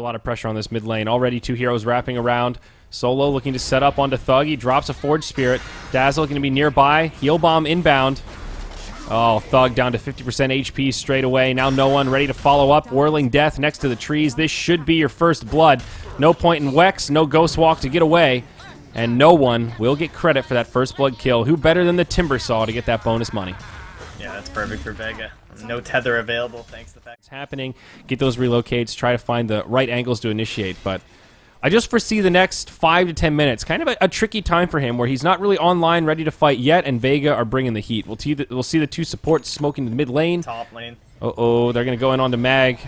Put a lot of pressure on this mid lane. Already 2 heroes wrapping around. Solo looking to set up onto ThuG. He drops a Forge Spirit. Dazzle going to be nearby. Heal Bomb inbound. Oh, ThuG down to 50% HP straight away. Now no one ready to follow up. Whirling Death next to the trees. This should be your first blood. No point in Wex. No Ghost Walk to get away. And no one will get credit for that first blood kill. Who better than the Timbersaw to get that bonus money? Yeah, that's perfect for Vega. No tether available thanks to the fact it's happening. Get those relocates. Try to find the right angles to initiate. But I just foresee the next 5 to 10 minutes. Kind of a tricky time for him where he's not really online, ready to fight yet, and Vega are bringing the heat. We'll see the 2 supports smoking the mid lane. Top lane. Uh-oh, they're going to go in onto Mag.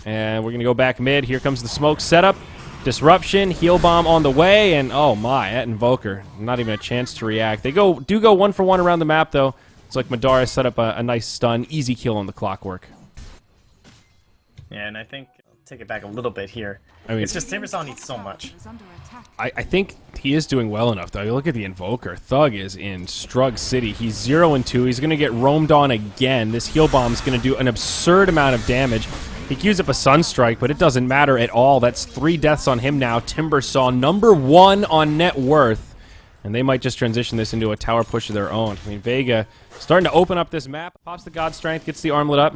And we're going to go back mid. Here comes the smoke setup. Disruption, heal bomb on the way, and oh my, that Invoker, not even a chance to react. They do go 1 for 1 around the map though. It's like Madara set up a nice stun, easy kill on the Clockwork. Yeah, and I think I'll take it back a little bit here. I mean, it's just Timbersaw needs so much. I think he is doing well enough though. You look at the Invoker. ThuG is in Strug City. He's 0-2. He's going to get roamed on again. This heal bomb is going to do an absurd amount of damage. He queues up a Sunstrike, but it doesn't matter at all. That's 3 deaths on him now. Timbersaw, #1 on net worth. And they might just transition this into a tower push of their own. I mean, Vega starting to open up this map. Pops the God Strength, gets the armlet up.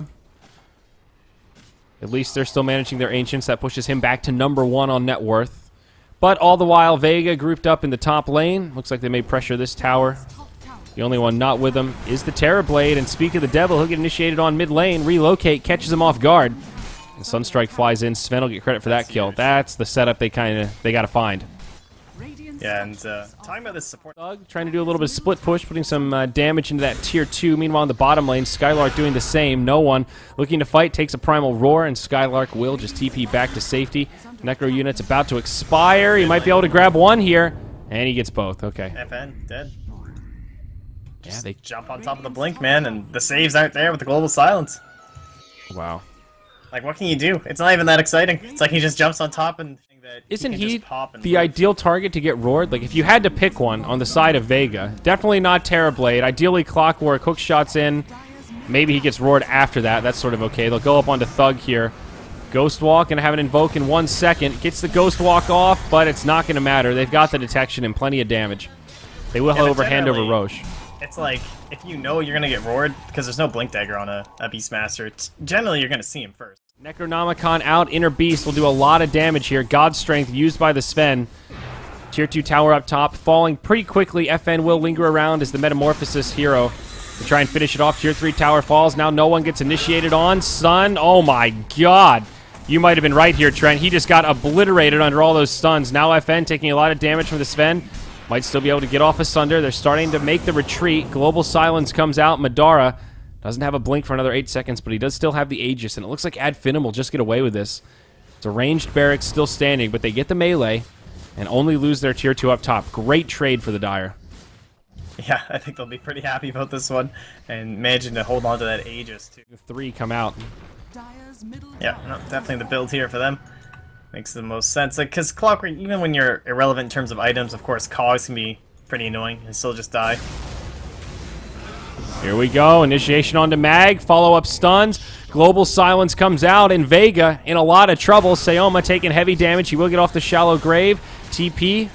At least they're still managing their Ancients. That pushes him back to #1 on net worth. But all the while, Vega grouped up in the top lane. Looks like they may pressure this tower. The only one not with them is the Terrorblade. And speak of the devil, he'll get initiated on mid lane. Relocate, catches him off guard. And Sunstrike flies in. Sven will get credit for that kill. That's the setup they got to find. Yeah, and talking about this support, ThuG trying to do a little bit of split push, putting some damage into that tier 2. Meanwhile, in the bottom lane, SkyLark doing the same. No one looking to fight, takes a primal roar, and SkyLark will just TP back to safety. Necro unit's about to expire. He might be able to grab 1 here, and he gets both. Okay. FN dead. Yeah, they jump on top of the blink, man, and the saves aren't there with the global silence. Wow. Like, what can you do? It's not even that exciting. It's like he just jumps on top and... Isn't he the ideal target to get roared? Like, if you had to pick one on the side of Vega, definitely not Terrorblade. Ideally, Clockwork, hook shots in. Maybe he gets roared after that. That's sort of okay. They'll go up onto ThuG here. Ghost Walk, and have it invoke in 1 second. Gets the Ghost Walk off, but it's not going to matter. They've got the detection and plenty of damage. They will hand over Roche. It's like, if you know you're going to get roared, because there's no Blink Dagger on a Beastmaster, generally you're going to see him first. Necronomicon out, Inner Beast will do a lot of damage here. God Strength used by the Sven. Tier 2 tower up top, falling pretty quickly. FN will linger around as the Metamorphosis hero to try and finish it off. Tier 3 tower falls. Now no one gets initiated on. Sun, oh my god. You might have been right here, Trent. He just got obliterated under all those stuns. Now FN taking a lot of damage from the Sven. Might still be able to get off Asunder. They're starting to make the retreat. Global Silence comes out. Madara doesn't have a blink for another 8 seconds, but he does still have the Aegis, and it looks like AD FINEM will just get away with this. It's a ranged barracks still standing, but they get the melee and only lose their tier 2 up top. Great trade for the Dire. Yeah, I think they'll be pretty happy about this one and managing to hold on to that Aegis too. The 3 come out. Yeah, no, definitely the build here for them. Makes the most sense. Like, because Clockwork, even when you're irrelevant in terms of items, of course, cogs can be pretty annoying and still just die. Here we go. Initiation onto Mag. Follow-up stuns. Global Silence comes out, and Vega in a lot of trouble. Sayoma taking heavy damage. He will get off the shallow grave. TP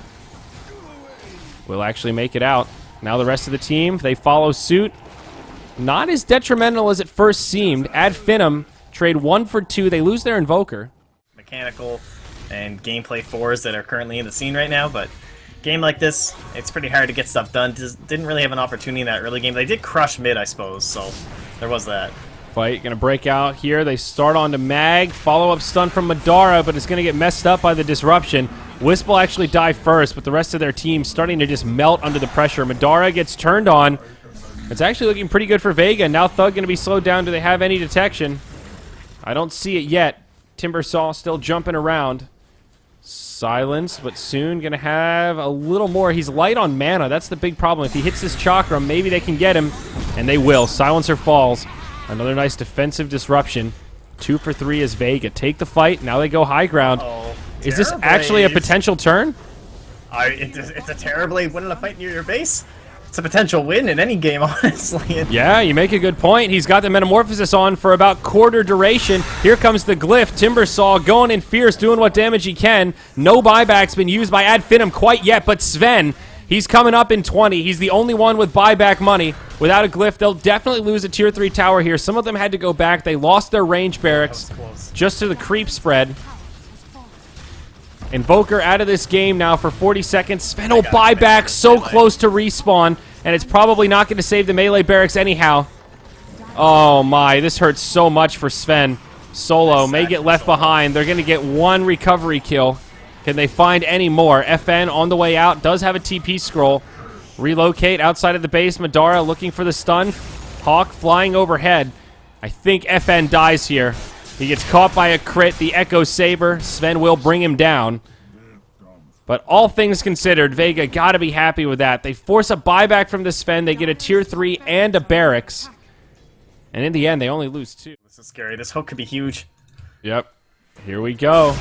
will actually make it out. Now the rest of the team, they follow suit. Not as detrimental as it first seemed. AD FINEM trade 1 for 2. They lose their Invoker. Mechanical and gameplay 4s that are currently in the scene right now, but game like this, it's pretty hard to get stuff done. Didn't really have an opportunity in that early game. They did crush mid, I suppose, so there was that. Fight gonna break out here. They start on to Mag. Follow-up stun from Madara, but it's gonna get messed up by the disruption. Wisp will actually die first, but the rest of their team starting to just melt under the pressure. Madara gets turned on. It's actually looking pretty good for Vega. Now ThuG gonna be slowed down. Do they have any detection? I don't see it yet. Timbersaw still jumping around. Silence, but soon gonna have a little more. He's light on mana. That's the big problem. If he hits this chakra, maybe they can get him, and they will. Silencer falls. Another nice defensive disruption. 2 for 3 is Vega. Take the fight. Now they go high ground. Is this actually a potential turn? It's a Terrorblade winning a fight near your base. it's a potential win in any game, honestly. Yeah, you make a good point. He's got the Metamorphosis on for about quarter duration. Here comes the Glyph. Timbersaw going in fierce, doing what damage he can. No buyback's been used by AD FINEM quite yet, but Sven, he's coming up in 20. He's the only one with buyback money. Without a Glyph, they'll definitely lose a tier 3 tower here. Some of them had to go back. They lost their range barracks just to the creep spread. Invoker out of this game now for 40 seconds. Sven will buy back, so close to respawn, and it's probably not going to save the melee barracks anyhow. Oh my, this hurts so much for Sven. Solo may get left behind. They're going to get one recovery kill. Can they find any more? FN on the way out, does have a TP scroll. Relocate outside of the base. Madara looking for the stun. Hawk flying overhead. I think FN dies here. He gets caught by a crit, the Echo Saber. Sven will bring him down. But all things considered, Vega got to be happy with that. They force a buyback from the Sven. They get a tier 3 and a barracks. And in the end, they only lose 2. This is scary. This hook could be huge. Yep. Here we go.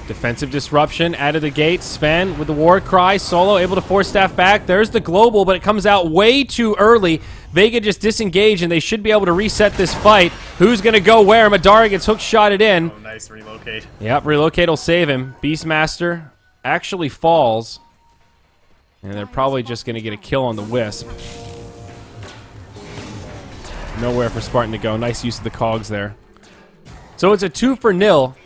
Defensive disruption out of the gate. Sven with the war cry. Solo able to force staff back. There's the global, but it comes out way too early. Vega just disengaged, and they should be able to reset this fight. Who's going to go where? Madara gets hook shotted in. Oh, nice relocate. Yep, relocate will save him. Beastmaster actually falls. And they're probably just going to get a kill on the Wisp. Nowhere for Spartan to go. Nice use of the cogs there. So it's a 2-0.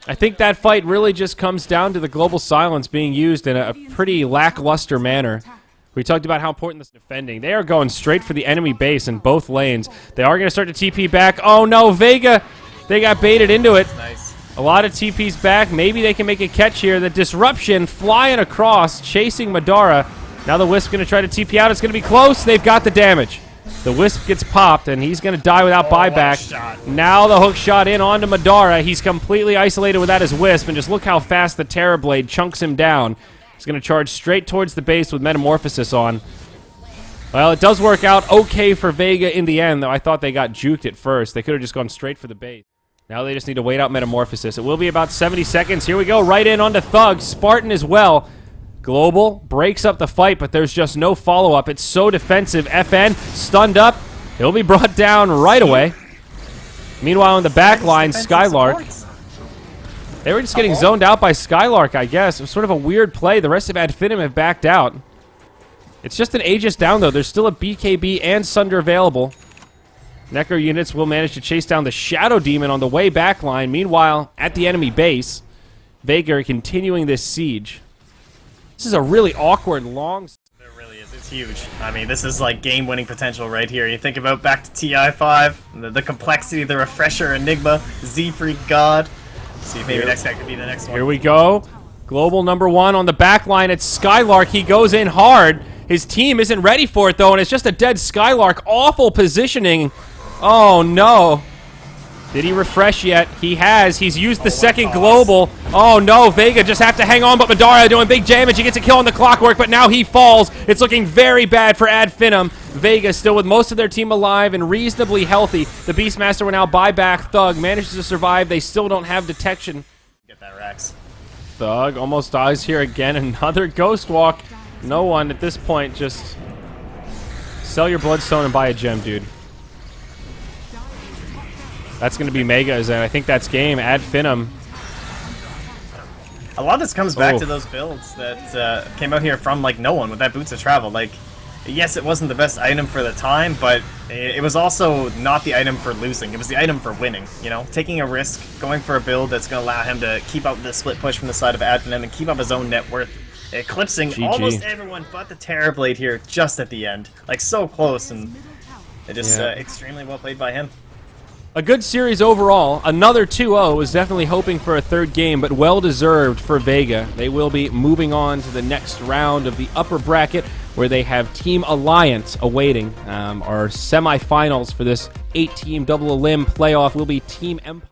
I think that fight really just comes down to the global silence being used in a pretty lackluster manner. We talked about how important this defending. They are going straight for the enemy base in both lanes. They are going to start to TP back. Oh no, Vega! They got baited into it. Nice. A lot of TPs back. Maybe they can make a catch here. The disruption flying across, chasing Madara. Now the Wisp going to try to TP out. It's going to be close. They've got the damage. The Wisp gets popped, and he's going to die without buyback. Now the hook shot in onto Madara. He's completely isolated without his Wisp, and just look how fast the Terror Blade chunks him down. He's going to charge straight towards the base with Metamorphosis on. Well, it does work out okay for Vega in the end, though I thought they got juked at first. They could have just gone straight for the base. Now they just need to wait out Metamorphosis. It will be about 70 seconds. Here we go, right in onto ThuG. Spartan as well. Global breaks up the fight, but there's just no follow-up. It's so defensive. FN stunned up. He'll be brought down right away. Meanwhile, in the back line, SkyLark. They were just getting zoned out by SkyLark, I guess. It was sort of a weird play. The rest of AD FINEM have backed out. It's just an Aegis down, though. There's still a BKB and Sunder available. Necro units will manage to chase down the Shadow Demon on the way back line. Meanwhile, at the enemy base, Vega are continuing this siege. This is a really awkward, long... It really is. It's huge. I mean, this is like game-winning potential right here. You think about back to TI5, the complexity, the refresher, Enigma, Z-Freak God. See if maybe next guy could be the next one. Here we go. Global #1 on the back line. It's SkyLark. He goes in hard. His team isn't ready for it, though, and it's just a dead SkyLark. Awful positioning. Oh, no. Did he refresh yet? He has. He's used the second global. Oh, no. Vega just have to hang on, but Madara doing big damage. He gets a kill on the Clockwork, but now he falls. It's looking very bad for AD FINEM. Vega still with most of their team alive and reasonably healthy. The Beastmaster will now buy back ThuG. Manages to survive. They still don't have detection. Get that Rex. ThuG almost dies here again. Another Ghost Walk. No one at this point. Just sell your Bloodstone and buy a gem, dude. That's going to be Mega's, and I think that's game. AD FINEM. A lot of this comes back to those builds that came out here from, like, no one with that Boots of Travel. Like, yes, it wasn't the best item for the time, but it was also not the item for losing. It was the item for winning, you know? Taking a risk, going for a build that's going to allow him to keep up the split push from the side of AD FINEM and keep up his own net worth. Eclipsing almost everyone but the Terror Blade here just at the end. Like, so close, and it just extremely well played by him. A good series overall. Another 2-0. Was definitely hoping for a third game, but well-deserved for Vega. They will be moving on to the next round of the upper bracket, where they have Team Alliance awaiting. Our semifinals for this 8-team double elim playoff will be Team Empire.